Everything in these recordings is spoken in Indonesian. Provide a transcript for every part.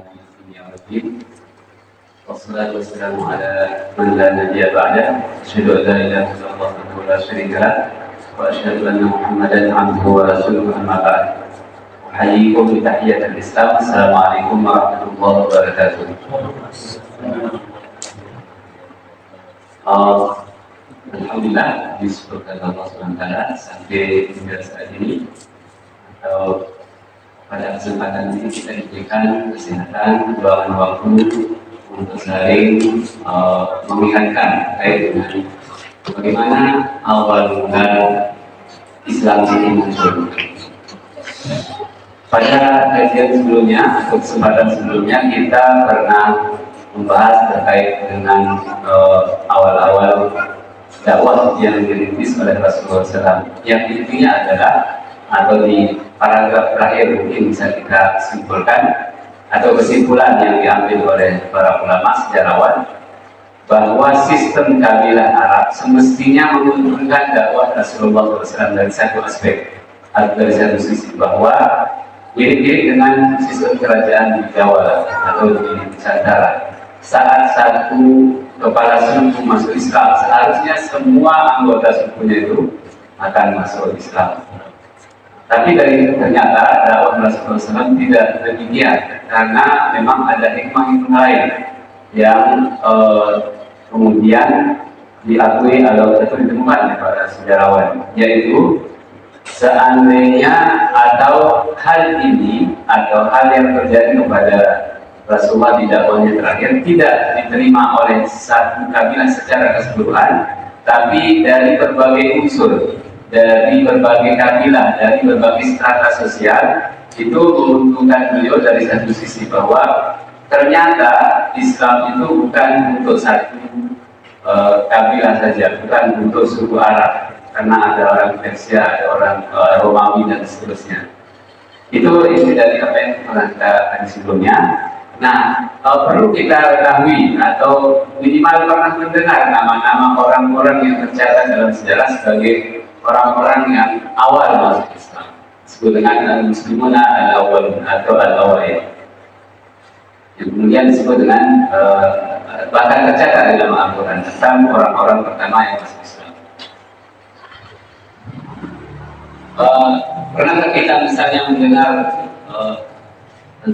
يوم الدين والصلاة والسلام على من لا نبي بعده أشهد أن لا إله إلا الله وحده لا شريك له وأشهد أن محمدا عبده ورسوله أما بعد أحييكم بتحية الإسلام السلام عليكم ورحمة الله وبركاته. Alhamdulillah disebutkan Allah SWT sampai hingga saat ini atau pada kesempatan ini kita diberikan kesehatan, luangan waktu untuk saling mengingatkan terkait dengan bagaimana awal mula Islam ini muncul. Pada kajian sebelumnya atau kesempatan sebelumnya kita pernah membahas terkait dengan awal-awal dakwah yang dirintis oleh Rasulullah SAW. Yang intinya adalah atau di paragraf terakhir mungkin bisa kita simpulkan atau kesimpulan yang diambil oleh para ulama sejarawan bahwa sistem kabilah Arab semestinya menguntungkan dakwah Rasulullah SAW dari satu aspek atau dari satu sisi, bahwa mirip-mirip dengan sistem kerajaan di Jawa atau di Nusantara. Saat satu kepala suku masuk Islam, seharusnya semua anggota sukunya itu akan masuk Islam. Tapi ternyata dakwah Rasulullah SAW tidak demikian, karena memang ada hikmah lain yang kemudian diakui atau ditemukan oleh para sejarawan, yaitu seandainya atau hal ini atau hal yang terjadi kepada Rasulullah di dakwahnya terakhir tidak diterima oleh satu kabilah secara keseluruhan, tapi dari berbagai unsur, dari berbagai kabilah, dari berbagai strata sosial, itu menguntungkan beliau dari satu sisi bahwa ternyata Islam itu bukan untuk satu kabilah saja, bukan untuk suku Arab, karena ada orang Persia, ada orang Romawi dan seterusnya. Itu isi dari apa yang pernah kita tadi sebelumnya. Nah, perlu kita ketahui atau minimal pernah mendengar nama-nama orang-orang yang tercatat dalam sejarah sebagai orang-orang yang awal masuk Islam, disebut dengan al-muslimuna al-awwalun atau al-awail, yang kemudian disebut dengan bahkan tercatat dalam Al-Quran tentang orang-orang pertama yang masuk Islam. Pernahkah kita misalnya mendengar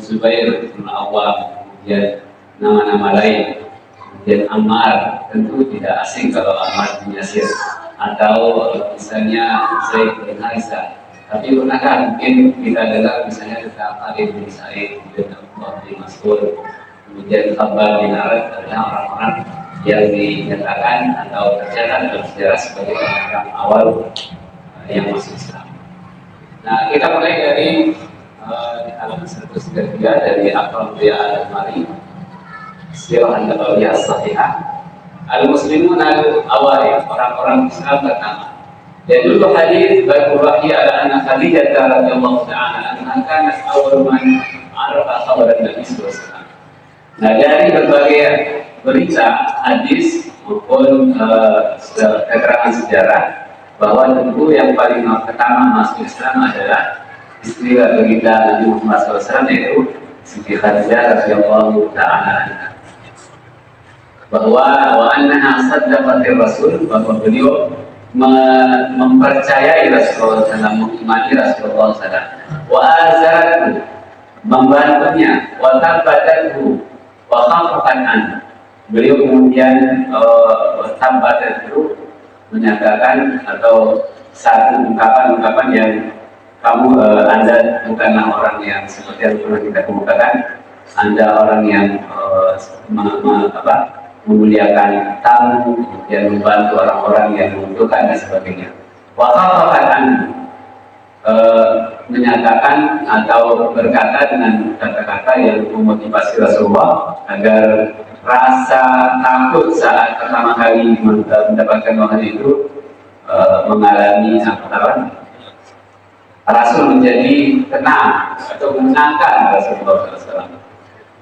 Zubair bin Awwam, kemudian nama-nama lain, kemudian Ammar, tentu tidak asing kalau Ammar bin Yasir, atau misalnya Zaid bin Harithah. Tapi pernahkah mungkin kita dengar misalnya tentang Ali bin Sa'id, kemudian Abdullah bin Mas'ud, kemudian Khabbab bin Arad, adalah orang-orang yang dinyatakan atau tercatat dalam sejarah sebagai orang-orang awal yang masuk Islam. Nah, kita mulai dari di halaman 133 dari Al-Qur'an Al-Mari, Sirah An-Nabawiyah As-Sahihah. Al-Muslimun al-Awail, orang-orang Islam pertama. Dan dulu hadis Baitul Wahyi ala anna Khadijah radhiyallahu ta'ala anha kanat awwal man arafa khabar Nabi sallallahu alaihi wasallam. Nah, dari berbagai berita hadis maupun keterangan sejarah bahwa tentu yang paling pertama masuk Islam adalah istri baginda Nabi Muhammad SAW, yaitu Siti Khadijah radhiyallahu ta'ala anha. Bahwa wa annaha saddaqatir Rasul, bahwa beliau mempercayai Rasulullah SAW, mengimani Rasulullah SAW. Wa azaratu, membantunya, wa tabbatatu, wa khafafan anhu. Beliau kemudian tabbatatu, menyatakan atau satu ungkapan-ungkapan yang kamu Anda bukanlah orang yang seperti yang pernah kita kemukakan, Anda orang yang memuliakan tamu, kemudian membantu orang-orang yang membutuhkan dan sebagainya. Waqafatan menyatakan atau berkata dengan kata-kata yang memotivasi Rasulullah agar rasa takut saat pertama kali mendapatkan wahyu itu mengalami Rasul menjadi tenang atau menenangkan Rasulullah SAW.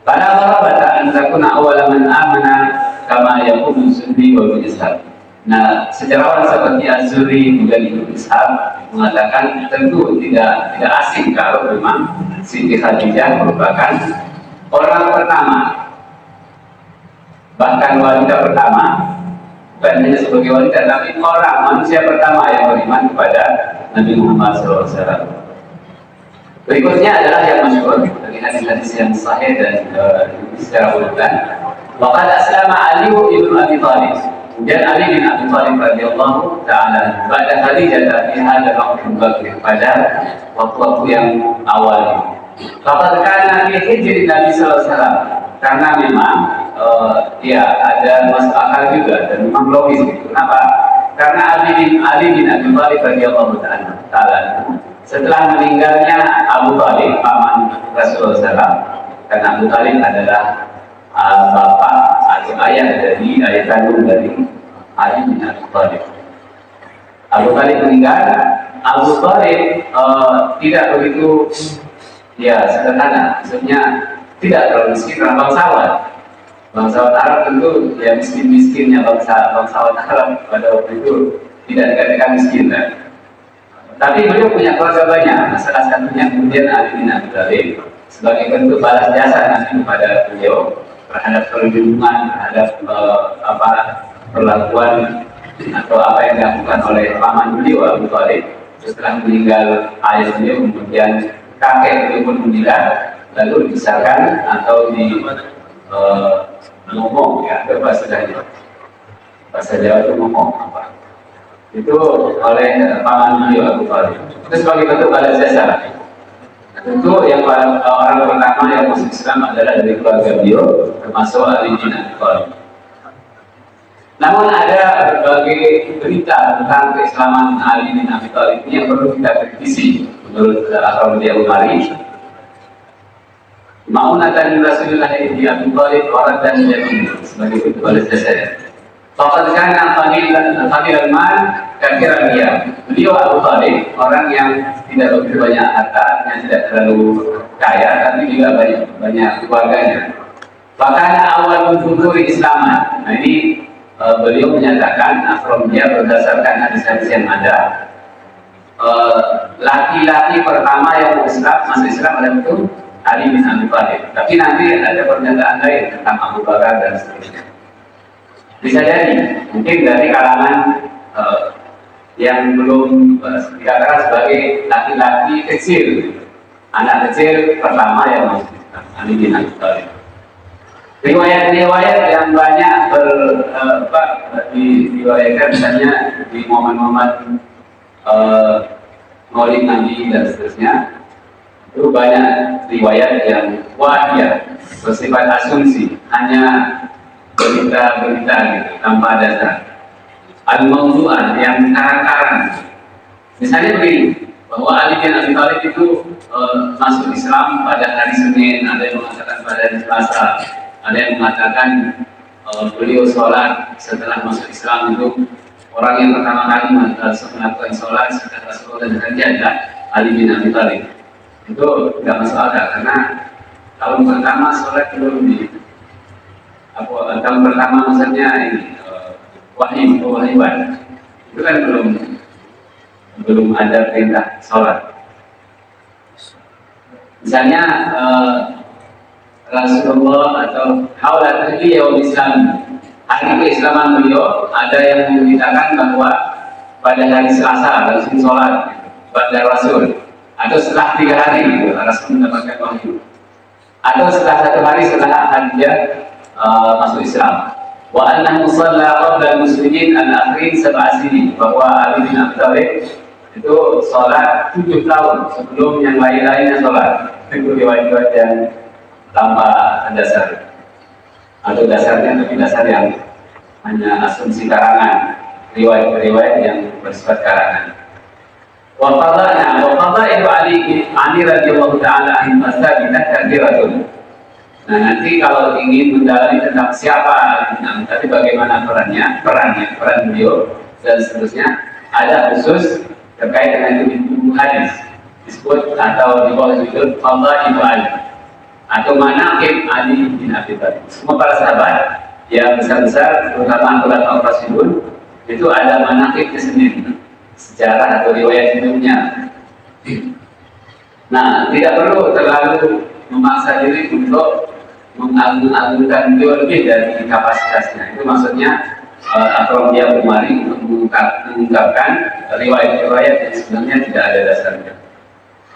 Pada awal antakuna awalaman amana kama yakunu Sunni wal Ishaq. Nah, sejarawan seperti Az-Zuri juga Ibnu Ishaq mengatakan tentu tidak asing kalau memang Siti Khadijah merupakan orang pertama, bahkan wanita pertama, bukan hanya sebagai wanita, tapi orang manusia pertama yang beriman kepada Nabi Muhammad SAW. Berikutnya adalah yang masyhur dari hadis-hadis yang sahih dan secara urutan. Waqad aslama Ali bin Abi Thalib. Kemudian Ali bin Abi Thalib radhiyallahu taala pada Khadijah fi hadzal waqt pada waktu-waktu yang awal ini. Faqad kana fi hijri Nabi sallallahu alaihi wasallam, karena memang ada masuk akal juga dan memang logis gitu. Kenapa? Karena Ali bin Abi Thalib radhiyallahu taala setelah meninggalnya Abu Thalib paman Rasulullah SAW, karena Abu Thalib adalah bapak atau ayah kandung dari Ali bin Abi Thalib. Abu Thalib meninggal, Abu Thalib tidak begitu sederhana, maksudnya tidak terlalu miskin karena bangsawan. Bangsawan Arab tentu ya miskin-miskinnya bangsawan Arab pada waktu itu tidak dikatakan miskin kan. Tapi beliau punya keluarga banyak. Salah satunya kemudian Ali bin Abi Thalib sebagai bentuk balas jasa nanti kepada beliau terhadap perlindungan, terhadap perlakuan atau apa yang dilakukan oleh paman beliau Abu Thalib setelah meninggal ayah beliau, kemudian kakek beliau pun meninggal, lalu dibesarkan atau ngomong ya bahasa Jawa itu ngomong apa itu oleh paman beliau Abu Thalib. Itu sebagai bentuk balas jasa. Tentu yang orang pertama yang masuk Islam adalah dari keluarga beliau, termasuk Ali bin Abi Thalib. Namun ada berbagai berita tentang keislaman Ali bin Abi Thalib ini yang perlu kita kritisi menurut Al-Ramadiyah Umari. Ma'unatan Rasulullah di Abi Thalib orang dan Yamin sebagai bentuk balas jasa. Faqad kana Khalil al-Mal kafiran dia. Beliau Abu Thalib orang yang tidak begitu banyak harta, yang tidak terlalu kaya, tapi juga banyak keluarganya. Bahkan awal mensyukuri Islaman. Nah ini beliau menyatakan dia berdasarkan hadis-hadis yang ada. Laki-laki pertama yang masuk Islam adalah itu Ali bin Abi Thalib. Tapi nanti ada pernyataan lain tentang Abu Bakar dan seterusnya. Bisa jadi mungkin dari kalangan yang belum dikatakan sebagai laki-laki kecil, anak kecil pertama yang masuk Islam, Ali bin Abi Thalib. Riwayat-riwayat yang banyak diriwayatkan misalnya di momen-momen Maulid Nabi dan seterusnya, itu banyak riwayat yang wahya bersifat asumsi, hanya berita-berita gitu, tanpa dasar. Al-mawdu'an yang karang-karang. Misalnya begini, bahwa Ali bin Abi Thalib itu masuk Islam pada hari Senin, ada yang mengatakan pada hari Selasa, ada yang mengatakan beliau sholat setelah masuk Islam itu orang yang pertama kali melakukan sholat setelah Rasulullah dan dia adalah Ali bin Abi Thalib. Itu tidak masuk akal karena tahun pertama sholat belum tahun pertama maksudnya ini wahyuan itu kan belum ada perintah sholat. Misalnya Rasulullah atau haula tahliyah Islam, hari keislaman beliau ada yang memberitakan bahwa pada hari Selasa langsung sholat pada Rasul, atau setelah 3 hari Rasul mendapatkan wahyu, atau setelah 1 hari setelah dia masuk Islam. Wa annahu shalla qabla al-muslimin al-akhirin 7 sinin, bahwa Ali bin Abi Thalib itu sholat 7 tahun sebelum yang lain-lainnya sholat. Itu riwayat-riwayat yang tanpa dasar atau dasarnya tapi dasar yang hanya asumsi karangan, riwayat-riwayat yang bersifat karangan. Wa qada'u Ali radhiyallahu ta'ala anhu fasabidah katsiratun. Nah nanti kalau ingin mendalami tentang siapa Ali bin Abi Thalib, bagaimana peran beliau dan seterusnya, ada khusus terkait dengan itu hadis disebut atau di bawah judul Fadhail Ali atau manaqib Ali bin Abi Thalib. Semua para sahabat yang besar-besar, terutama Khulafaur Rasyidun, itu ada manaqibnya sendiri, sejarah atau riwayat hidupnya. Nah, tidak perlu terlalu memaksa diri untuk mengagung-agungkan beliau lebih dari kapasitasnya. Itu maksudnya atau dia kemari untuk mengungkapkan riwayat-riwayat yang sebenarnya tidak ada dasarnya.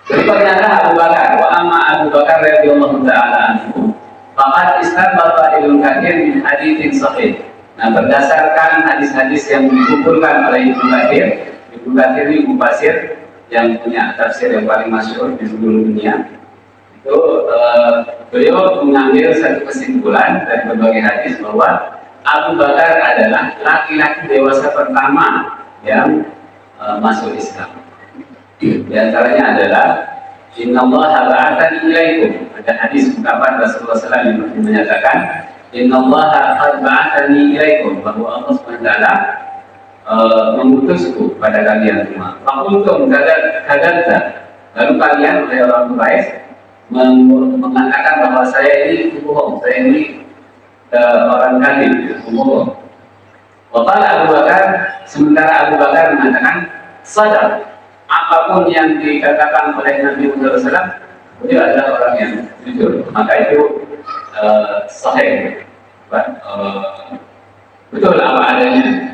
Berikutnya adalah Abu Bakar. Wa amma Abu Bakar radhiyallahu taala anhu, faqad istanbata ilmu kathir min haditsin sahih. Nah, berdasarkan hadis-hadis yang dikumpulkan oleh Ibnu Katsir, Ibnu Katsir ini mufasir yang punya tafsir yang paling masyhur di seluruh dunia. Itu beliau mengambil satu kesimpulan dari berbagai hadis bahwa Abu Bakar adalah laki-laki dewasa pertama yang masuk Islam. Di antaranya adalah Innallaha ba'atsani ilaikum. Ada hadis ungkapan Rasulullah SAW yang menyatakan Innallaha qad ba'atsani ilaikum, bahwa Allah SWT mengutusku pada kalian semua. Fakultum kadalta. Lalu kalian oleh orang Quraisy mengatakan bahwa saya ini bohong, saya ini orang kafir, bohong. Waqala Abu Bakar, sementara Abu Bakar mengatakan sadaq, apapun yang dikatakan oleh Nabi Muhammad SAW, beliau adalah orang yang jujur, maka itu sahih, betul apa adanya.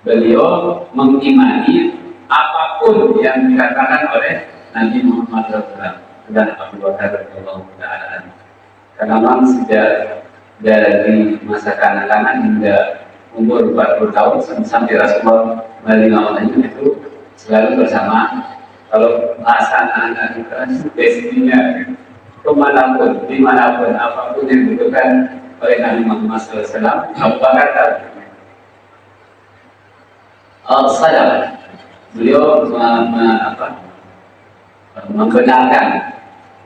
Beliau mengimani apapun yang dikatakan oleh Nabi Muhammad SAW dan Abu Bakar radhiyallahu taala. Karena memang sejak dari masa kanak-kanak hingga umur 40 tahun sampai Rasulullah Madinah itu selalu bersama. Kalau bahasa anak-anak itu destinya kemanapun, dimanapun, apapun yang dibutuhkan oleh Nabi Muhammad SAW, Abu Bakar tahu. Sadaq, beliau membenarkan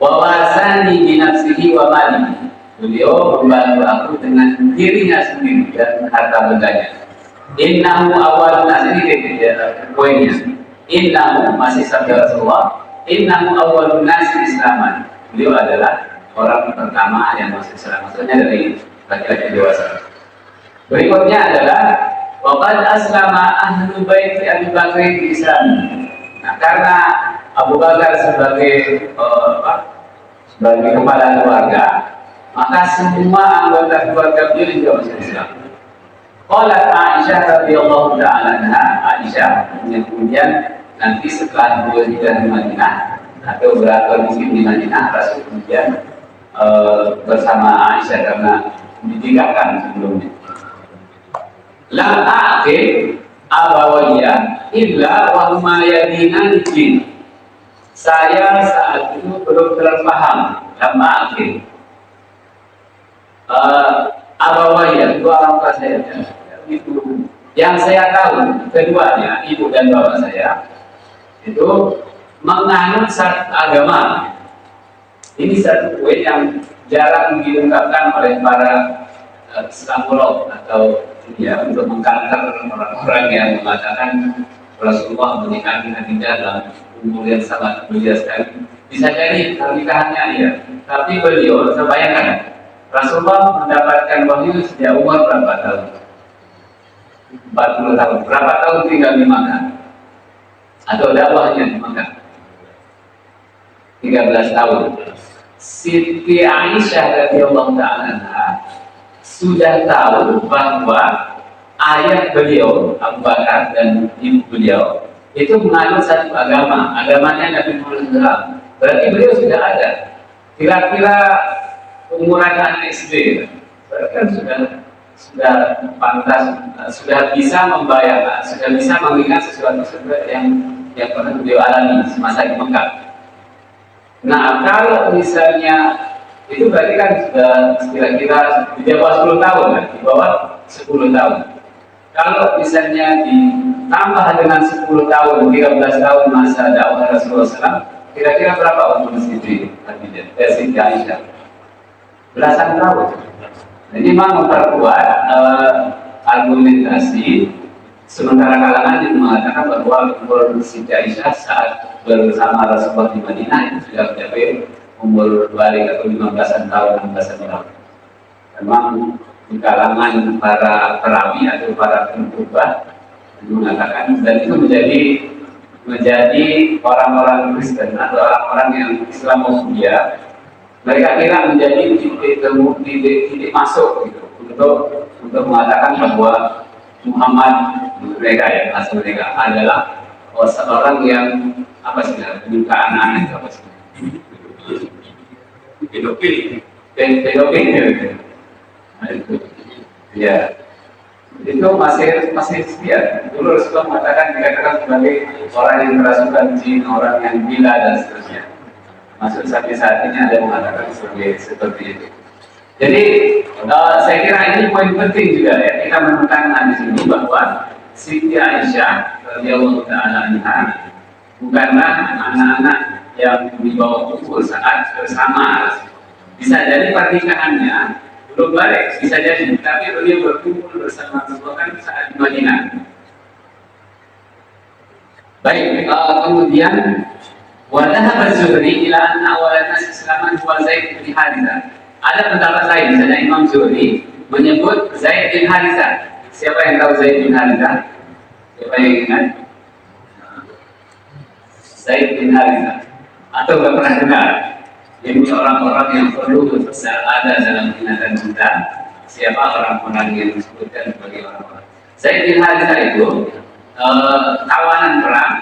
wawasani binafsihi wa mali, beliau membantu aku dengan dirinya sendiri dan harta bendanya. Innahu awalun nas, ini poinnya. Innahu, masih sabda Rasulullah, innahu awalun nas islaman, beliau adalah orang pertama yang masuk Islam, maksudnya dari laki-laki dewasa. Berikutnya adalah waqad aslama ahlu baiti Abu Bakar di Islam. Nah, karena Abu Bakar sebagai kepala keluarga, maka semua anggota keluarga beliau juga masuk Islam. Qalat Aisyah radhiyallahu taala anha, Aisyah yang kemudian nanti setelah beliau hijrah di Madinah atau berkondisi di Madinah, Rasul kemudian bersama Aisyah karena ditinggalkan sebelumnya. La aqil abawiyya illa wa huma yadinan jin. Saya saat itu belum terpaham lama aqil. Abawiyya, dua orang tua saya itu yang saya tahu, keduanya ibu dan bapak saya itu menganut satu agama. Ini satu poin yang jarang diungkapkan oleh para Islamolog atau ya, untuk mengkantar orang-orang yang mengatakan Rasulullah menikahi Khadijah dalam umur yang sangat mulia sekali. Bisa jadi pernikahannya iya, tapi beliau, saya bayangkan, Rasulullah mendapatkan wahyu sejak umur berapa tahun? 40 tahun. Berapa tahun tinggal di Makkah? Atau dakwahnya di Makkah? 13 tahun. Siti Aisyah radhiyallahu ta'ala sudah tahu bahwa ayah beliau, Abu Bakar dan ibu beliau itu menganut satu agama, agamanya Nabi Muhammad SAW. Berarti beliau sudah ada. Kira-kira umuran anak SD, kan sudah pantas, sudah bisa membayangkan, sudah bisa mengingat sesuatu yang pernah beliau alami semasa di Mekah. Nah, kalau misalnya itu berarti kan sudah kira-kira di bawah 10 tahun, kan? Di bawah 10 tahun. Kalau misalnya ditambah dengan 10 tahun, 13 tahun masa dakwah Rasulullah SAW, kira-kira berapa umur Siti Aisyah? Belasan tahun. Jadi memang memperkuat argumentasi sementara kalangan yang mengatakan bahwa umur Siti Aisyah saat bersama Rasulullah di Madinah itu sudah mencapai umur balik atau 15-an tahun, 16-an tahun. Memang di kalangan para perawi atau para penutup mengatakan, dan itu menjadi orang-orang Kristen atau orang-orang yang Islamophobia Mereka kira menjadi titik masuk gitu, untuk mengatakan bahwa Muhammad, mereka ya, asal mereka adalah seorang yang apa sih, menyuka anak-anak itu apa sih, pedofil, pedofil gitu. Nah, itu ya, itu masih setia. Dulu Rasulullah mengatakan, dikatakan sebagai orang yang kerasukan jin, orang yang gila dan seterusnya. Masuk sampai saat ini ada yang mengatakan seperti itu. Jadi saya kira ini poin penting juga ya, kita menemukan di sini bahwa Siti Aisyah radhiyallahu taala anha bukanlah anak-anak yang dibawa kumpul saat bersama. Bisa jadi pernikahannya belum balik, bisa jadi, tapi beliau berkumpul bersama Rasulullah saat di Madinah. Baik, kemudian wadahab az-Zuhri ila anna awalan nas islaman huwa Zaid bin Harithah. Ada pendapat lain, misalnya Imam Zuhri menyebut Zaid bin Harithah. Siapa yang tahu Zaid bin Harithah? Siapa yang ingat? Zaid bin Harithah. Atau nggak pernah dengar? Ini orang-orang yang perlu ada dalam ingatan kita. Siapa orang-orang yang disebutkan sebagai orang-orang? Zaid bin Harithah itu tawanan perang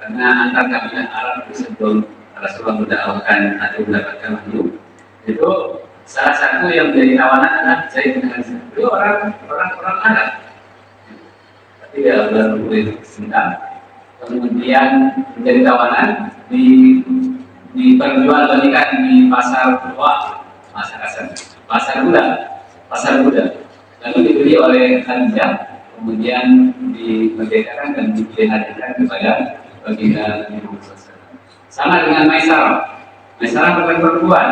karena antar kabilah Arab sebelum Rasulullah mendakwakan atau mendapatkan wahyu. Itu salah satu yang menjadi tawanan adalah Zaid bin Harithah. Beliau orang Arab, tapi dia baru senang. Kemudian menjadi tawanan diperjualbelikan di pasar tua, pasar Buddha. Lalu dibeli oleh Khadijah, kemudian dimerdekakan dan dihadirkan kepada baginda Nabi Muhammad SAW. Sama dengan Maisarah. Maisarah bukan perempuan.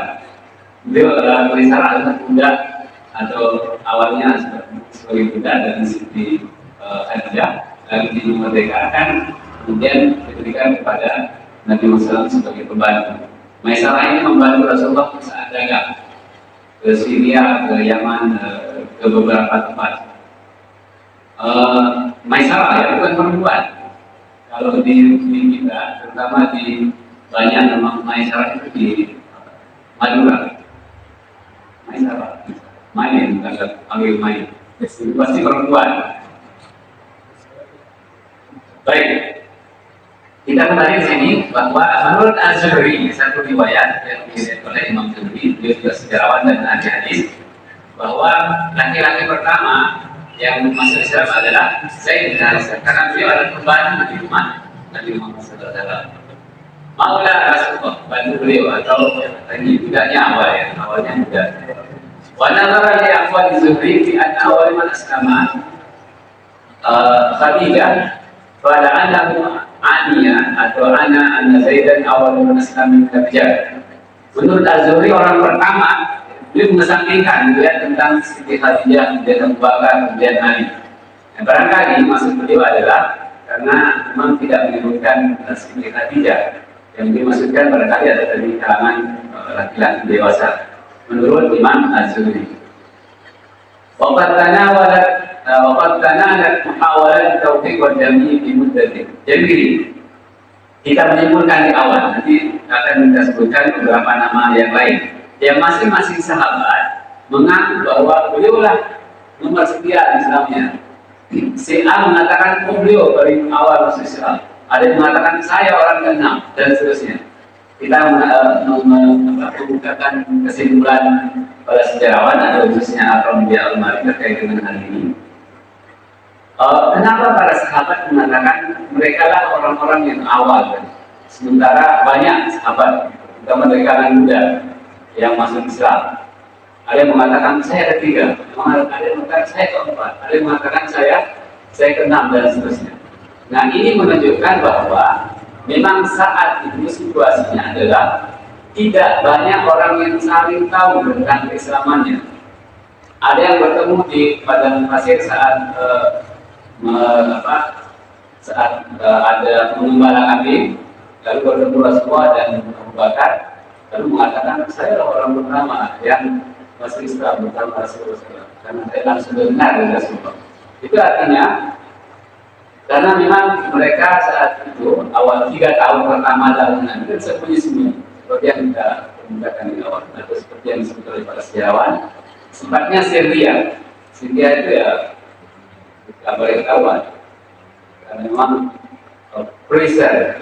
Beliau Maisarah adalah budak, atau awalnya sebagai budak dan di Khadijah, lalu dimerdekakan, kemudian diberikan kepada Nabi Muhammad SAW sebagai pembantu. Maisarah ini membantu Rasulullah saat dagang ke Syria, ke Yaman, ke beberapa tempat. Maisarah ya, bukan perempuan. Kalau di kita, terutama di banyak memang Maisarah itu di Madura. Maisarah, main, bukan panggil main. Itu pasti perempuan. Baik, kita kembali di sini bahwa menurut Az-Zuhri, satu riwayat yang diriwayatkan oleh Imam Zuhri, dia juga sejarawan dan ahli hadis, bahwa laki-laki pertama yang masuk Islam adalah Zaid bin Harithah, karena beliau adalah pembantu di rumah Nabi Muhammad SAW. Maula Rasulullah, bantu beliau, atau ini budaknya awalnya budak. Wa nazara li aqwali Zuhri fi anna awal man aslama Khadijah pada annahu Ania atau anna Zaidan awal man aslama Khadijah. Menurut Az-Zuhri, orang pertama dia mengesampingkan melihat tentang Siti Khadijah, kemudian Abu Bakar, kemudian Ali. Yang barangkali maksud beliau adalah karena memang tidak menyebutkan Siti Khadijah, yang dimaksudkan barangkali ada dari kalangan laki-laki dewasa. Menurut Imam Az-Zuhri, waqad tanalat muhawalat taufiq wal jami' fi muddatin. Jadi kita menyimpulkan di awal, nanti akan kita sebutkan beberapa nama yang lain yang masing-masing sahabat mengaku bahwa beliaulah nomor sekian Islamnya. Si A mengatakan beliau dari awal masuk Islam, ada yang mengatakan saya orang ke-6 dan seterusnya. Kita membukakan kesimpulan pada sejarawan atau khususnya Al-Rabi'ah Al-Mari terkait dengan hal ini. Kenapa para sahabat mengatakan mereka lah orang-orang yang awal, sementara banyak sahabat, terutama dari kalangan muda yang masuk Islam? Ada yang mengatakan saya ketiga, ada yang mengatakan saya keempat, ada yang mengatakan saya keenam dan seterusnya. Nah, ini menunjukkan bahwa memang saat itu situasinya adalah tidak banyak orang yang saling tahu tentang keislamannya. Ada yang bertemu di padang pasir saat ada pengembala kambing, lalu bertemu Rasulullah dan Abu Bakar, lalu mengatakan saya orang pertama yang masuk Islam bersama Rasulullah, karena saya langsung dengar dari Rasulullah. Itu artinya karena memang mereka saat itu awal 3 tahun pertama dalam Nabi kan sembunyi-sembunyi, seperti yang kita perbudakan di awal, atau seperti yang disebut oleh para sejarawan, sifatnya Syria. Syria itu ya tidak boleh ketahuan, karena memang pressure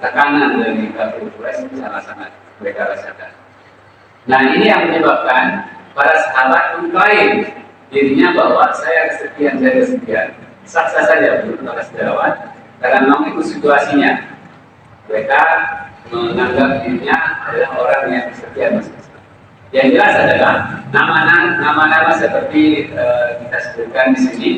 tekanan dari kafir Quraisy itu sangat-sangat mereka rasakan. Nah, ini yang menyebabkan para sahabat mengklaim dirinya bahwa saya kesekian, saya kesekian. Sah-sah saja menurut para sejarawan, karena memang itu situasinya. Mereka menganggap dirinya adalah orang yang kesekian. Yang jelas adalah nama-nama seperti kita sebutkan di sini.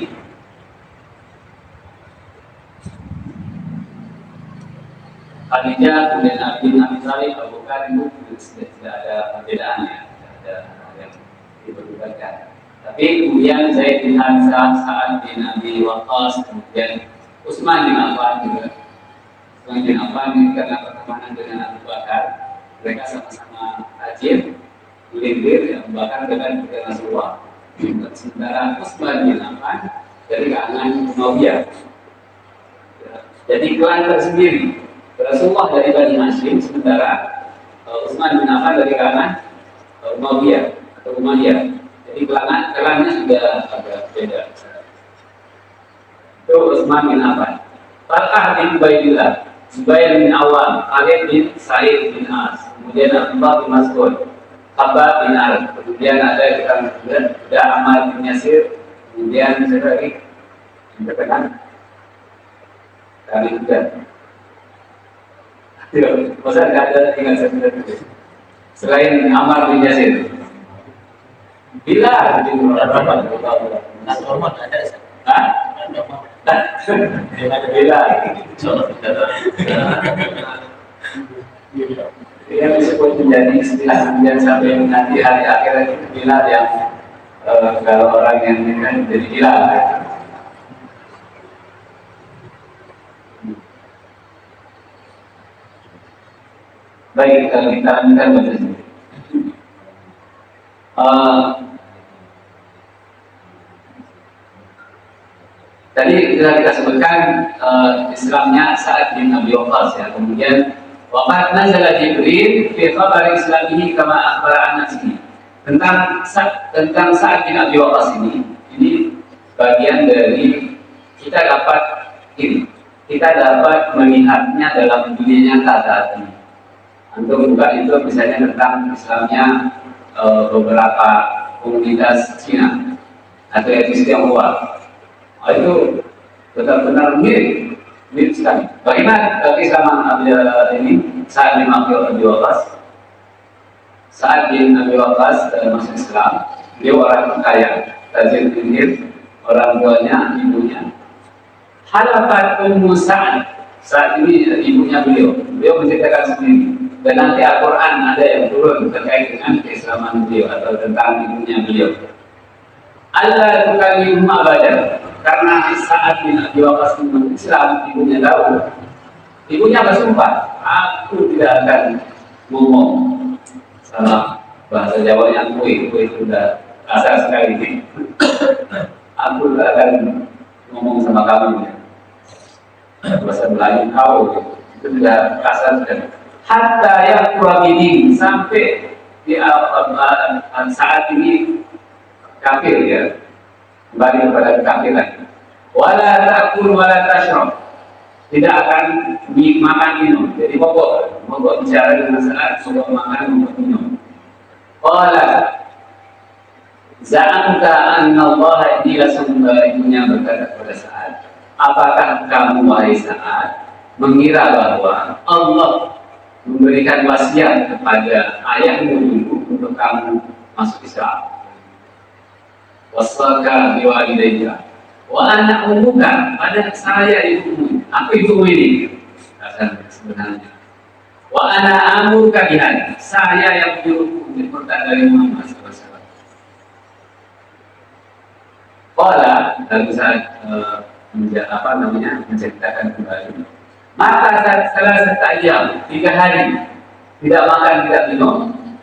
Khadijah, kemudian Abi Thalib, Abu Bakar itu tidak ada perbedaannya, tidak ada yang diperlukan. Tapi kemudian Zaid bin Harithah, Sa'ad bin Abi Waqqas, kemudian Utsman bin Affan juga. Utsman bin Affan ini karena pertemanan dengan Abu Bakar, mereka sama-sama rajin, melintir, Abu Bakar dengan Rasulullah. Sementara Utsman bin Affan dari kalangan Umayyah. Jadi klan tersendiri. Rasulullah dari Bani Hashim, sementara Utsman bin Affan dari kalangan Umayyah atau Umayyah. Jadi kelannya sudah agak beda. Itu Utsman bin Affan. Talqah bin Ubaidillah, Zubair bin Awam, Khalid bin Sa'id bin As, kemudian Abdullah bin Mas'ud, Khabbab bin Arad, kemudian ada yang sudah Ammar bin Yasir, kemudian siapa lagi? Berkenan kami juga. Masa tidak ada tinggal sebentar selain Ammar bin Yasir. Bila Nas hormat ada sih. Bila yang disebut menjadi istilah kemudian sampai nanti hari akhirat itu bila yang kalau orang yang ini jadi bila. Baik, kalau kita lanjutkan pada sini. Tadi sudah kita sebutkan Islamnya Sa'ad bin Abi Waqqas ya. Kemudian waqad nazala Jibril fi khabar islamihi kama akhbara an nafsihi. Tentang Sa'ad bin Abi Waqqas ini bagian dari kita dapat melihatnya dalam dunia nyata saat ini. Untuk buka itu misalnya tentang Islamnya beberapa komunitas Cina atau etnis Tionghoa, itu benar-benar mirip sekali. Bagaimana keislaman ini Sa'ad bin Abi Waqqas? Sa'ad bin Abi Waqqas masuk Islam, dia orang kaya, rajin pinggir, orang tuanya, ibunya. Halafat Ummu Sa'ad ini ibunya beliau menceritakan sendiri. Dan nanti Al-Quran ada yang turun terkait dengan keislaman beliau atau tentang ibunya beliau. Allah tukallimu abadan, karena Sa'ad bin Abi Waqqas masuk Islam, ibunya tahu. Ibunya bersumpah, aku tidak akan ngomong sama bahasa Jawanya kue itu sudah kasar sekali ini. Aku tidak akan ngomong sama kamu. Bahasa Melayu kau itu sudah kasar sekali. Hatta yang kurabidin, sampai di saat ini kafir ya, kembali kepada kafiran. Wala ta'kul wala tashrab, tidak akan makan minum. Jadi mogok bicara dengan saat, mogok makan, mogok minum. Qala za'amta anna Allah ila ibunya berkata kepada Sa'ad, apakah kamu wahai Sa'ad mengira bahwa Allah memberikan wasiat kepada ayahmu dulu untuk kamu masuk Islam? Wasaka biwalidayka wa ana ummuka, pada saya ibumu. Apa ibumu ini? Sebenarnya wa ana amuruka bihad, saya yang menyuruhmu diperintah dari Muhammad SAW. Qala, lalu saat menceritakan kembali, maka setelah 1 jam, 3 hari tidak makan, tidak minum,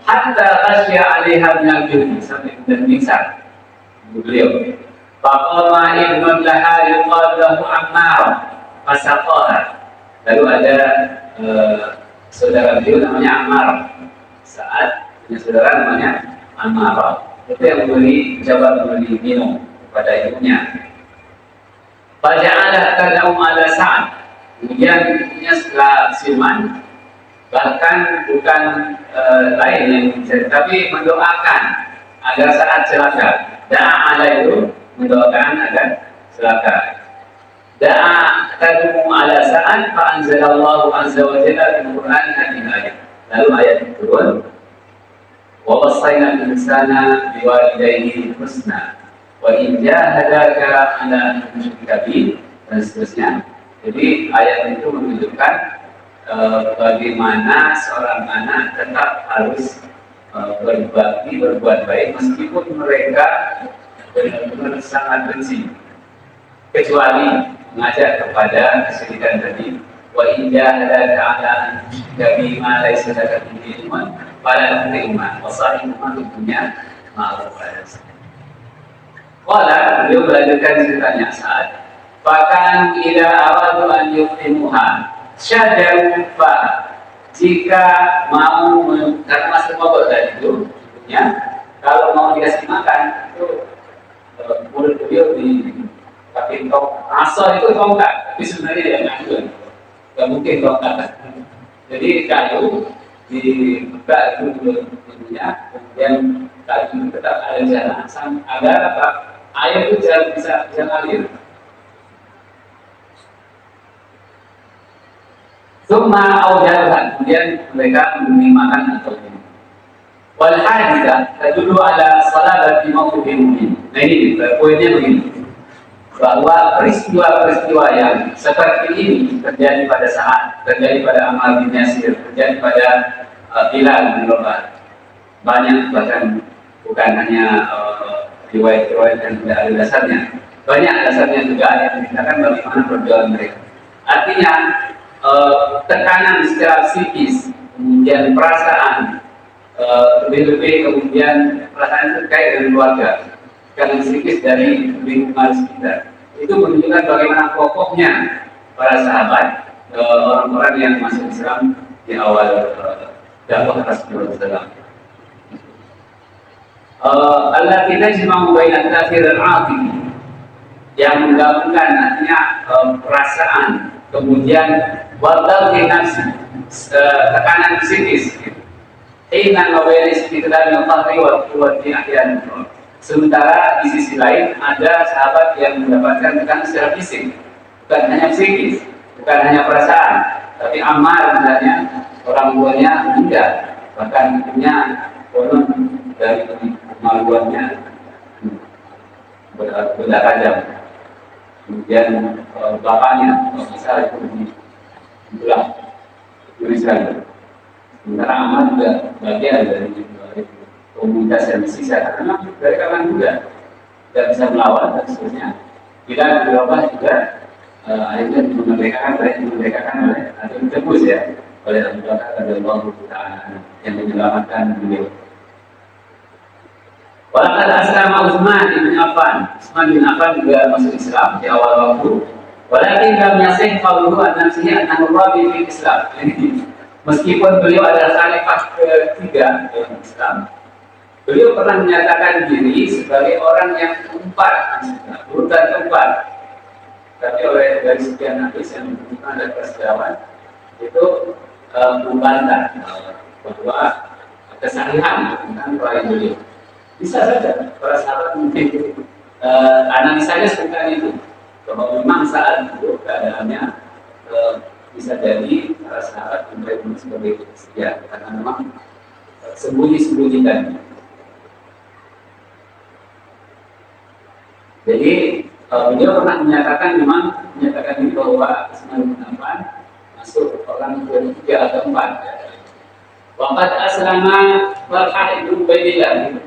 hatta khasya 'alaiha minal juhdi, sampai kemudian pingsan beliau. Faqama ibnun laha yuqalu lahu Ammar fasaqaha. Lalu ada saudara beliau namanya Ammar. Saat punya saudara namanya Ammar. Itu yang mencoba memberi minum kepada ibunya. Faja'ala tad'u ala Sa'ad. Kemudian ibunya setelah siuman, bahkan bukan lain yang bisa, tapi mendoakan agar Sa'ad celaka. Da'a itu mendoakan agar celaka. Da'a tad'u ala Sa'ad fa anzalallahu azza wa jalla fil Qur'an hadhihi ayat. Lalu ayat itu turun. Wa wassayna al-insana biwalidayhi husna wa in jahadaka ala an tusyrika bi, dan seterusnya. Jadi ayat itu menunjukkan bagaimana seorang anak tetap harus berbakti, berbuat baik meskipun mereka benar-benar sangat benci, kecuali mengajak kepada kesyirikan tadi. Wa in jahadaka ala an tusyrika bi ma laysa laka bihi ilmun pada terima wasahimah ibunya ma'ruf. Wala beliau melanjutkan ceritanya saat bahkan ila awal an yuqimuha syadaru fa, jika mau karena masuk mogok tadi itu ibunya kalau mau dikasih makan itu mulut beliau di pakai tong asal itu tongkat, tapi sebenarnya dia nggak mungkin tongkat, jadi kayu dibuka itu ibunya, kemudian tadi tetap ada jalan agar apa air itu bisa ngalir. Summa aujalan, kemudian mereka memberi makan atau minum. Wal haditha tadullu ala salabati mawqifin mubin. Nah ini poinnya begini, bahwa peristiwa-peristiwa yang seperti ini terjadi pada Ammar bin Yasir, terjadi pada Bilal bin Rabah. Banyak, bahkan bukan hanya riwayat-riwayat yang tidak ada dasarnya, banyak dasarnya juga yang menceritakan bagaimana perjuangan mereka. Artinya tekanan secara psikis, kemudian perasaan, lebih-lebih kemudian perasaan terkait dengan keluarga, tekanan psikis dari lingkungan sekitar, itu menunjukkan bagaimana kokohnya para sahabat, orang-orang yang masuk Islam di awal dakwah Rasulullah. Allah kita cuma membayar tafsir al-aqib, yang menggabungkan artinya perasaan, kemudian wadal nafsi, tekanan psikis. Inna mawalis kita yang tahri wa quwwati ahyan. Sementara di sisi lain ada sahabat yang mendapatkan tekanan secara fisik, bukan hanya psikis, bukan hanya perasaan, tapi Ammar misalnya orang tuanya meninggal, bahkan ibunya konon dari kemaluannya benda tajam. Kemudian bapaknya bisa itu dibelah tulisan. Sementara Ammar juga bagian dari komunitas yang sisa, karena dari kalangan muda tidak bisa melawan dan seterusnya. Kita berubah juga akhirnya dimerdekakan oleh atau ditebus ya oleh Abu Bakar radhiyallahu taala yang menyelamatkan beliau. Walaqad aslama Utsman bin Affan. Utsman bin Affan juga masuk Islam di awal waktu. Walakin lam yasih qawluhu an nafsihi annahu rabi fil Islam. Meskipun beliau adalah khalifah ketiga dalam Islam, beliau pernah menyatakan diri sebagai orang yang keempat, urutan keempat. Tapi oleh dari sekian hadis yang menunjukkan ada persedawan itu membantah bahwa kesalahan tentang peran beliau. Bisa saja para sahabat mungkin analisanya seperti itu, bahwa memang saat itu keadaannya bisa jadi para sahabat menjadi sebagai setia, karena memang sembunyi-sembunyikan. Jadi beliau pernah menyatakan ini bahwa Utsman bin Affan masuk orang ketiga atau keempat. Waqad aslama Talhah bin Ubaidillah,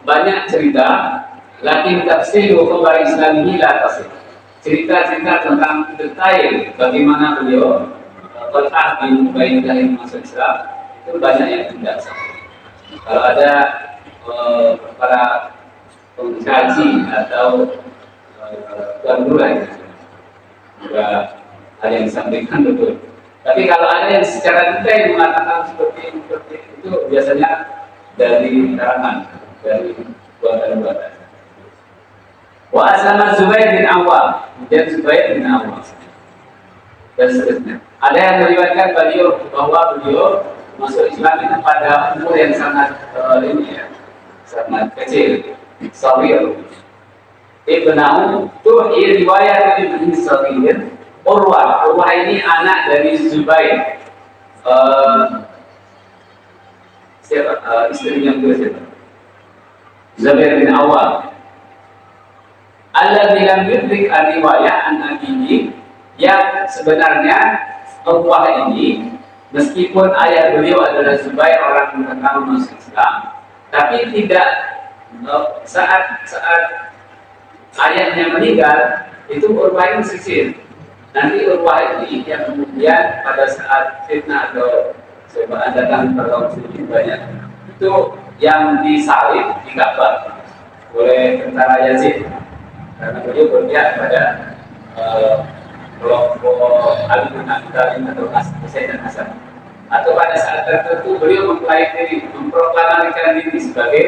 banyak cerita, lakin tafsiru khabar Islami la tasih. Cerita-cerita tentang detail bagaimana beliau Talhah bin Ubaidillah yang masuk Islam itu banyak yang tidak sah. Kalau ada para pengkaji atau tuan guru juga ada yang disampaikan betul. Tapi kalau ada yang secara detail mengatakan seperti itu biasanya dari karangan, dari buatan-buatan. Wa aslama Zubair bin Awam, kemudian Zubair bin Awam dan seterusnya. Ada yang meriwayatkan bahwa beliau masuk Islam itu pada umur yang sangat ini ya, sangat kecil, sawir. Ibnu Tuhi riwayat Ibnu Sa'id Urwah ini anak dari Zubair. Istrinya kedua siapa? Zubair bin Awam. Alladzi lam yudrik riwayah an abihi, yang sebenarnya Urwah ini meskipun ayah beliau adalah Zubair, orang yang pertama masuk Islam, tapi tidak saat ayahnya meninggal itu Urwah ini sisir. Nanti Urwah ini yang kemudian pada saat fitnah atau cobaan datang ke kaum muslimin banyak, itu yang disalib di Ka'bah oleh tentara Yazid karena beliau berpihak pada kelompok Ali bin Abi Thalib atau Husain dan Hasan. Atau pada saat tertentu beliau memproklamirkan diri sebagai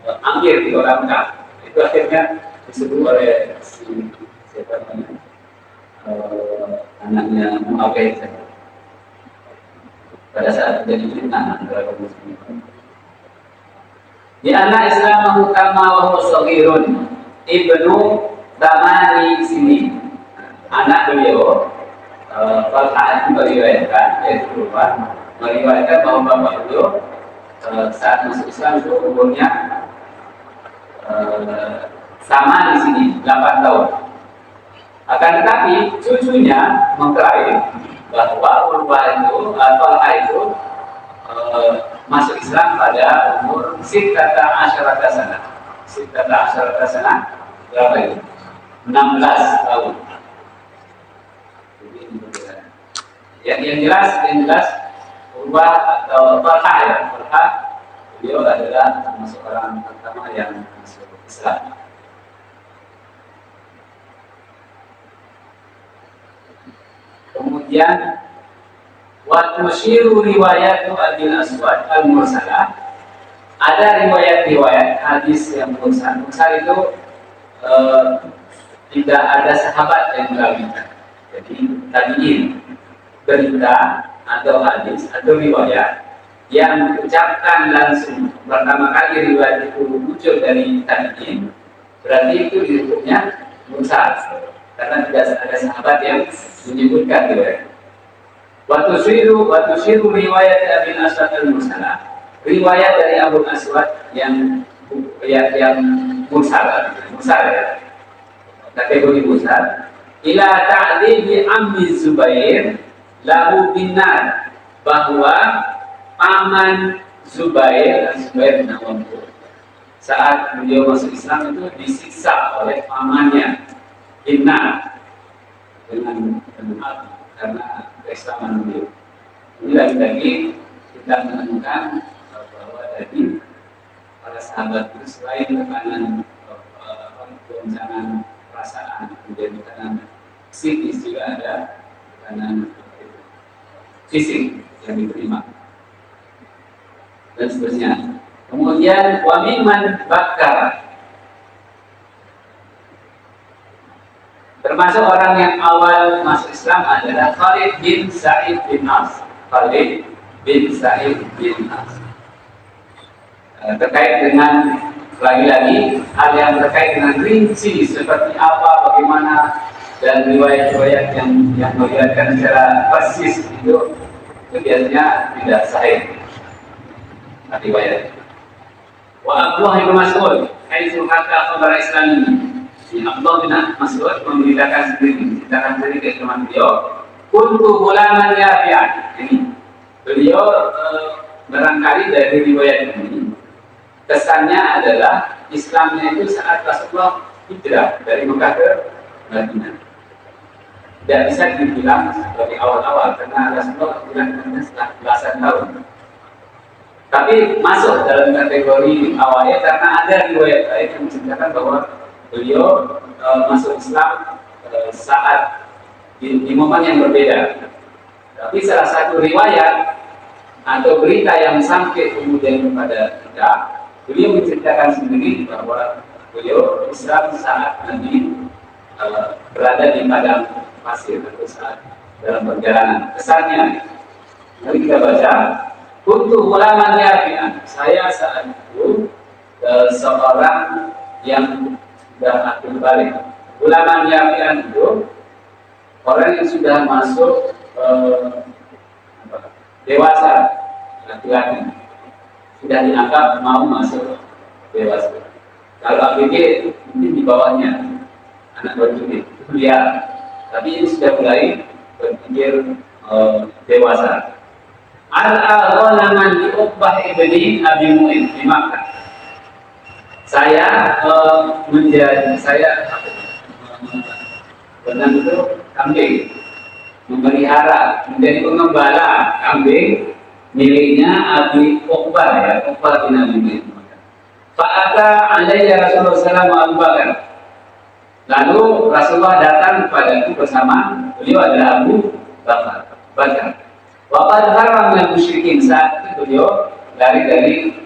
amir di orang Ka'bah. Itu akhirnya disebut oleh siapa namanya, anaknya Muawiyah pada saat menjadi fitnah antara kaum muslimin. Di anak Islam kama wa huwa shaghirun ibnu tamani sini, anak beliau Talha meriwayatkan, yaitu Urwah meriwayatkan bahwa bapak beliau saat masuk Islam itu umurnya sama di sini 8 tahun. Akan tetapi cucunya mengklaim bahwa Urwah itu Talha itu masuk Islam pada umur sittata asyarata sanah. Sittata asyarata sanah berapa itu? 16 tahun. Yang jelas Urwah atau Talha ya, Talha beliau adalah termasuk orang pertama yang masuk Islam. Kemudian wa tusyiru riwayat Abil Aswad al-Mursalah, ada riwayat hadis yang mursal. Mursal itu tidak ada sahabat yang merawikan. Jadi tabi'in, berita atau hadis atau riwayat yang diucapkan langsung pertama kali riwayat itu muncul dari tabi'in, berarti itu disebutnya mursal karena tidak ada sahabat yang menyebutkan riwayat. Wa tusyiru riwayat Abil Aswad al-Mursalah, riwayat dari Abu Aswad yang mursal ya, kategori mursal, ila ta'dhibi ammi Zubair lahu binar, bahwa paman Zubair bin Awam saat beliau masuk Islam itu disiksa oleh pamannya binar dengan api karena keislaman beliau. Ini lagi-lagi kita menemukan bahwa tadi para sahabat itu selain tekanan goncangan perasaan, kemudian tekanan psikis, juga ada tekanan fisik yang diterima dan seterusnya. Kemudian wa mimman bakar, termasuk orang yang awal masuk Islam adalah Khalid bin Sa'id bin As. Khalid bin Sa'id bin As. Terkait dengan lagi-lagi hal yang terkait dengan rinci seperti apa, bagaimana, dan riwayat-riwayat yang meriwayatkan secara persis itu biasanya tidak sahih riwayat. Wa Abdullah bin Mas'ud haitsu hatta khabar Islam ini, Abdullah bin Mas'ud memberitakan sendiri keislaman beliau. Kuntu ghulaman yafi'an, ini beliau barangkali dari riwayat ini kesannya adalah Islamnya itu saat Rasulullah hijrah dari Mekah ke Madinah. Tidak bisa dibilang sebagai awal-awal karena Rasulullah hijrahnya setelah belasan tahun. Tapi masuk dalam kategori awalnya karena ada riwayat lain yang menceritakan bahwa beliau masuk Islam saat di momen yang berbeda. Tapi salah satu riwayat atau berita yang sampai kemudian kepada kita, beliau menceritakan sendiri bahwa beliau Islam saat Nabi berada di padang pasir atau saat dalam perjalanan. Kesannya, mari kita baca. Untuk ulama yakin, saya saat itu seorang yang sudah akil balik. Ulama yakin itu orang yang sudah masuk dewasa, laki-laki, sudah dianggap mau masuk dewasa. Kalau ABG mungkin di bawahnya, anak berpikir kuliah, tapi ini sudah mulai berpikir dewasa. Al-Ghanaman di Uqbah ibni Abi Mu'in di Makkah. Saya benar itu kambing, memelihara, menjadi pengembala kambing miliknya Abi Uqbah, ya, Uqbah bin Abi Mu'in. Fa'ata alayya Rasulullah SAW Abu Bakar. Lalu Rasulullah datang kepadaku bersama beliau adalah Abu Bakar. Waqad haram minal musyrikin, saat itu beliau lari dari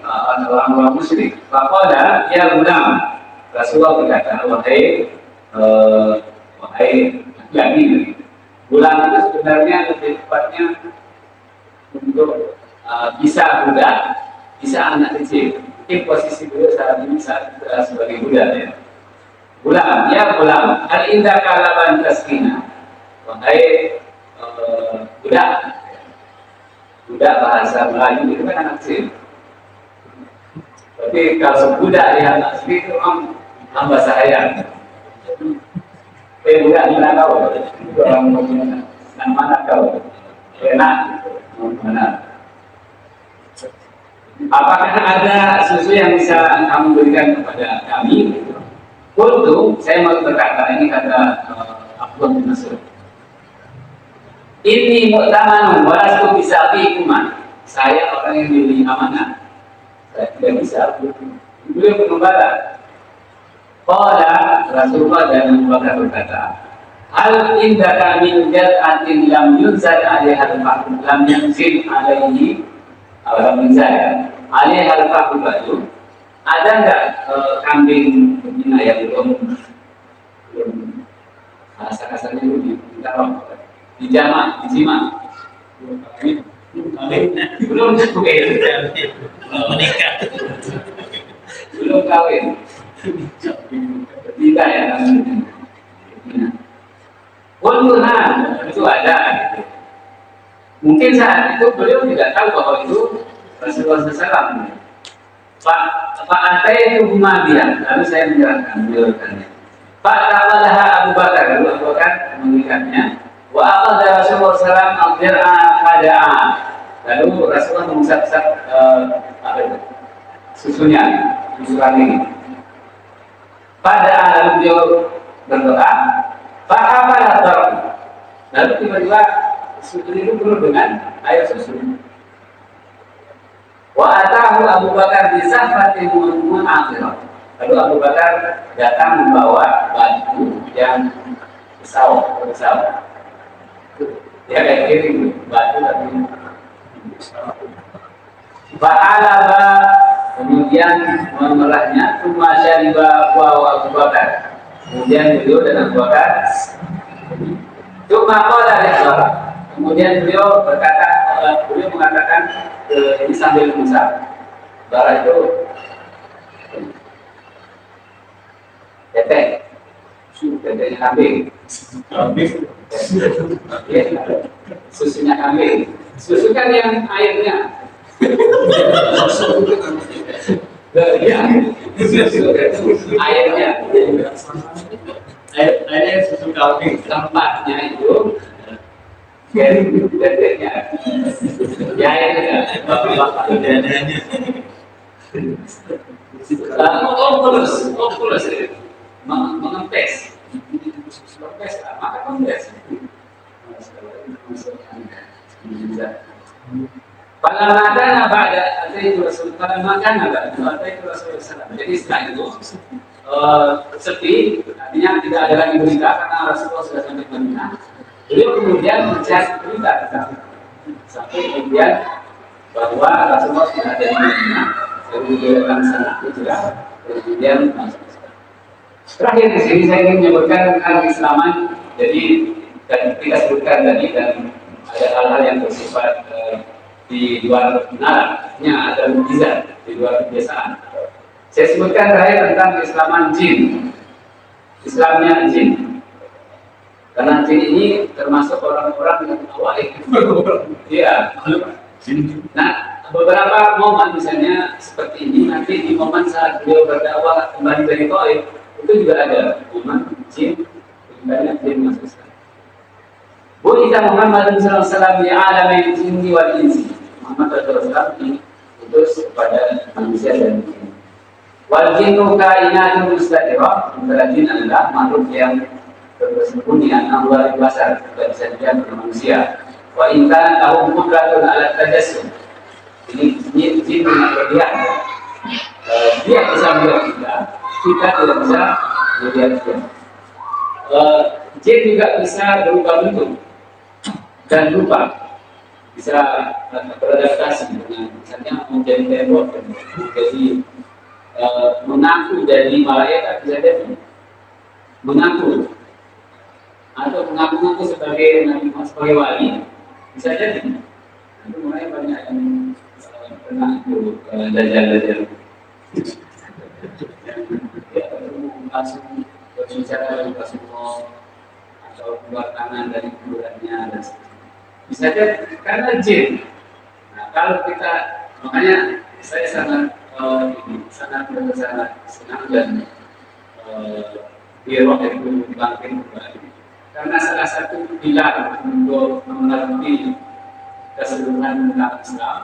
orang-orang musyrik. Faqala ya gulam, Rasulullah berkata, wahai laki-laki. Gulam itu sebenarnya lebih tepatnya untuk bisa budak, bisa anak kecil. Mungkin posisi beliau saat ini sebagai budak, ya. Gulam, ya gulam, hal indah kalaban taskina. Wahai budak. Budak bahasa Melayu itu kan anak kecil. Tapi kalau budak yang anak kecil itu hamba saya. Budak mana kau? Orang mana kau? Enak, mana? Apakah ada susu yang bisa kamu berikan kepada kami? Untuk saya mau berkata, ini kata Abdullah bin Mas'ud. Ini mu'tamanun walastu bisa fiikuman. Saya orang yang diberi amanah. Saya tidak bisa. Beliau pengembala. Qala Rasulullah dan Abu Bakar berkata, hal indaka min jad'atin lam yunzal alaiha al-fahmu lam yunzil alaihi lam yunzal alaiha al-fahmu baju. Ada enggak kambing betina yang belum bahasa kasarnya itu dijama, belum menikah, belum kawin, tidak ya namanya. Kulturhan itu ada. Mungkin saat itu beliau tidak tahu bahwa itu Rasulullah SAW. Pak Atai itu dia, lalu saya menjelaskannya. Pak Tawalah Abu Bakar, lalu Abu Bakar memberikannya. Wa aqadha Rasulullah SAW al-dir'a qada'a. Lalu Rasulullah mengusap-usap susunya, susu kambing. Pada lalu beliau berdoa, fa'afalah darah. Lalu tiba-tiba susu itu penuh dengan air susu. Wa atahu Abu Bakar di sahfatin mu'akhirah. Lalu Abu Bakar datang membawa batu yang besar. Ya kayak gini batu tapi fa'alaba, kemudian memerahnya, cuma syariba wa Abu Bakar. Kemudian beliau dan Abu Bakar cuma qala lihat. Kemudian beliau mengatakan ini sambil mengusap. Darah itu teteh, tetehnya kambing. Susunya kambing. Susu kan yang airnya. Ya, airnya. Airnya susu kambing. Tempatnya itu dedeknya. Ya airnya. Dadanya. Opulus. Mengempes. Maka kempes. Pada makan apa ada itu Rasul. Pada makan apa itu Rasul. Jadi setelah itu sepi, artinya tidak ada lagi berita karena Rasulullah sudah sampai ke Madinah. Beliau kemudian mencari berita sampai kemudian bahwa Rasulullah sudah ada di Madinah, kemudian datang sana hijrah, kemudian masuk Islam. Terakhir di sini saya ingin menyebutkan tentang keislaman. Jadi dan kita sebutkan tadi dan ada hal-hal yang bersifat di luar nalarnya, ada mukjizat di luar kebiasaan. Saya sebutkan terakhir tentang keislaman jin, Islamnya jin. Karena jin ini termasuk orang-orang yang awal. Iya. Nah, beberapa momen misalnya seperti ini, nanti di momen saat beliau berdakwah kembali dari Taif, itu juga ada momen jin, banyak jin masuk Islam. Bu'itha Muhammad sallallahu alaihi wasallam li alamin jinni wal insi. Muhammad sallallahu alaihi wasallam diutus kepada manusia dan jin. Wal jinnu kainatun mustatirah. Jin adalah makhluk yang bersembunyi luar biasa, tidak bisa dilihat oleh manusia. Wa in kana lahum qudratun ala tajassum. Ini jin punya kelebihan. Dia bisa melihat kita tidak bisa melihat dia. Jin juga bisa berubah bentuk dan rupa, bisa beradaptasi dengan misalnya menjadi tembok, jadi mengaku jadi malaikat, bisa jadi mengaku atau mengaku sebagai nabi, sebagai wali, bisa jadi. Itu mulai banyak yang pernah itu dajjal langsung berbicara dengan Rasulullah atau keluar tangan dari kuburannya dan bisa jadi karena jin. Nah, kalau kita, makanya saya sangat senang dan biar itu bangkit kembali. Karena salah satu pilar untuk mengerti keseluruhan tentang Islam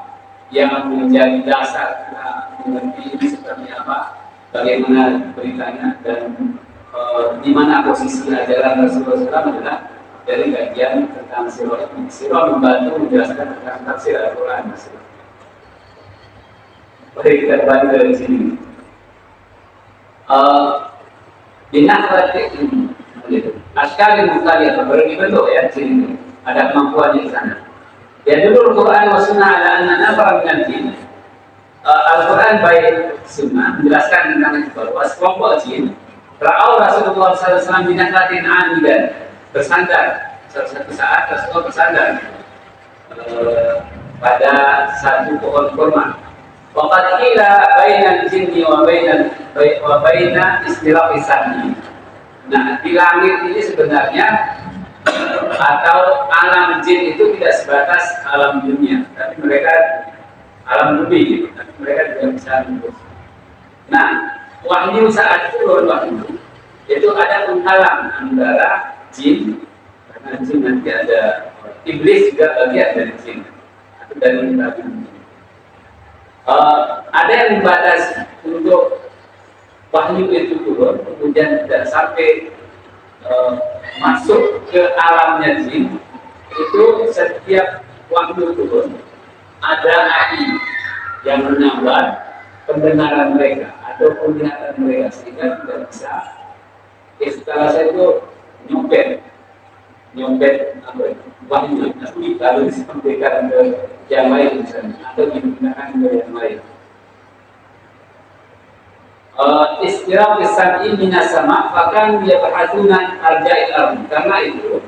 yang menjadi dasar kita mengerti ini seperti apa, bagaimana beritanya dan di mana posisi ajaran Rasulullah SAW adalah dari kajian tentang sirah. Sirah membantu menjelaskan tentang tafsir Al-Quran. Mari kita kembali dari sini. Binahratik askal yang mutlak berbagai bentuk ya, sini ada kemampuan di sana. Ya dulu Al-Quran wa Sunnah ala anna nafar minal jin. Al-Quran baik Sunnah menjelaskan tentang itu bahwa sekelompok jin ra'au Rasulullah SAW binahratin amidan, bersandar. Suatu saat Rasulullah bersandar pada satu pohon kurma. Waqad qila bainal jinni wa baina istiraqis sahmi. Nah, di langit ini sebenarnya atau alam jin itu tidak sebatas alam dunia, tapi mereka alam bumi gitu. Tapi mereka juga bisa hidup. Nah, wahyu saat turun wahyu itu ada penghalang antara jin, karena jin nanti ada iblis juga bagian dari jin atau dari nabi. Ada yang membatasi untuk wahyu itu turun, kemudian tidak sampai masuk ke alamnya jin. Itu setiap wahyu turun ada api yang menyambar pendengaran mereka atau penglihatan mereka sehingga tidak bisa istilahnya itu nyopet apa itu wahyu nanti lalu disampaikan ke yang lain misalnya atau digunakan ke yang lain. Istiraq as-sam'i minas sama' bahkan dia berhatunan arja'il ardh. Karena itu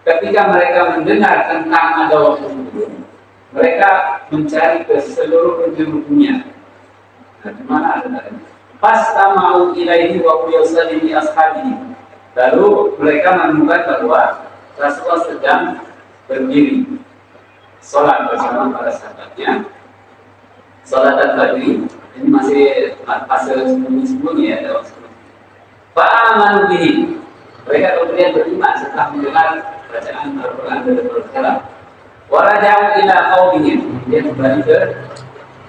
ketika mereka mendengar tentang ada waktu turun, mereka mencari ke seluruh penjuru dunia. Nah, di mana ada? Fastama'u ilaihi wa yusallimu ashabihi. Lalu mereka menemukan bahwa Rasulullah sedang berdiri sholat bersama para sahabatnya. Sholat al-Fajr ini masih fase sebelum-sebelumnya ya, dalam sebelum. Fa'amanu bihi. Mereka kemudian beriman setelah mendengar bacaan Al-Quran dari Rasulullah. Wa raja'u ila qaumihim. Dia kembali ke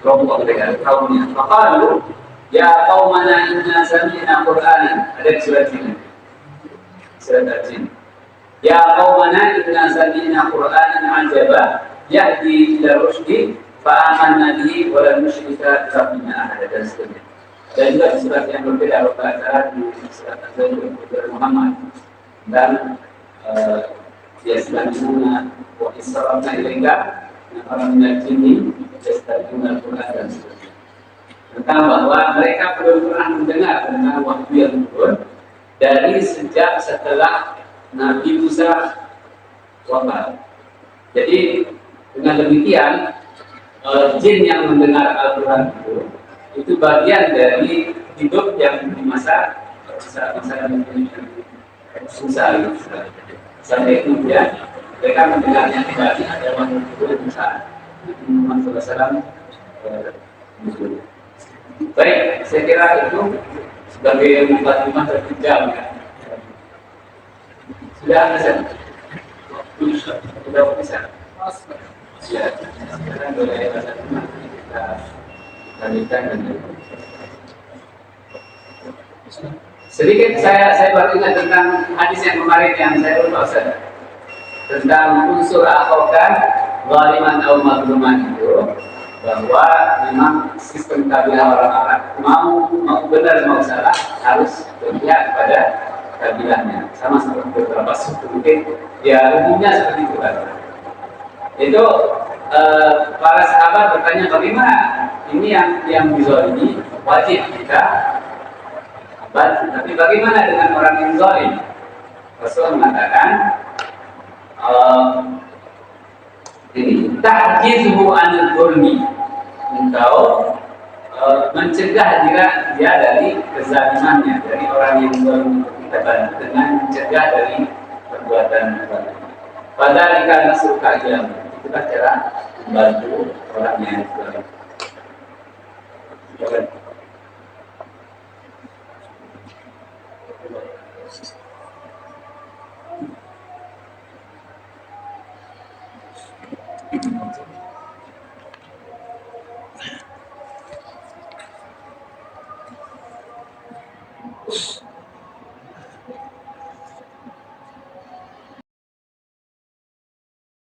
kelompok mereka, kaumnya. Faqalu ya qaumana inna sami'na Qur'anan. Ada di surat ini. Surat Al-Jin. Ya qaumana inna sami'na Qur'anan ajaba yahdi ila rusydi fa'amanna bihi wa lan nusyrika birabbina ahada dan seterusnya. Dan juga di surat yang berbeda Al-Baqarah di surat Al-Zajr dari Muhammad dan yaslamuna wa israfna ilaika para minal jinni yastami'una al-Qur'an dan seterusnya. Tentang bahwa mereka belum pernah mendengar tentang wahyu yang turun dari sejak setelah Nabi Musa wafat. Jadi dengan demikian jin yang mendengar Al-Quran itu bagian dari hidup yang di masa susah sampai kemudian mereka mendengarnya kembali ada waktu itu Musa Muhammad SAW. Baik, saya kira itu sebagai mukadimah terkejam ya. Sudah bisa. Ya, sekarang boleh kita lanjutkan dan sedikit saya baru ingat tentang hadis yang kemarin yang saya lupa tentang unsur akokan waliman atau mazluman itu, bahwa memang sistem kabilah orang Arab mau benar mau salah harus berpihak kepada kabilahnya, sama seperti beberapa suku mungkin ya umumnya seperti itu kan. Itu para sahabat bertanya bagaimana ini yang dizalimi wajib kita bantu, tapi bagaimana dengan orang yang zalim? Rasul mengatakan ini tahjizhu anil dzulmi, engkau mencegah dia dari kezalimannya, dari orang yang zalim kita bantu dengan mencegah dari perbuatan zalim. Padahal karena suka ilmu, itulah cara membantu orang yang zalim.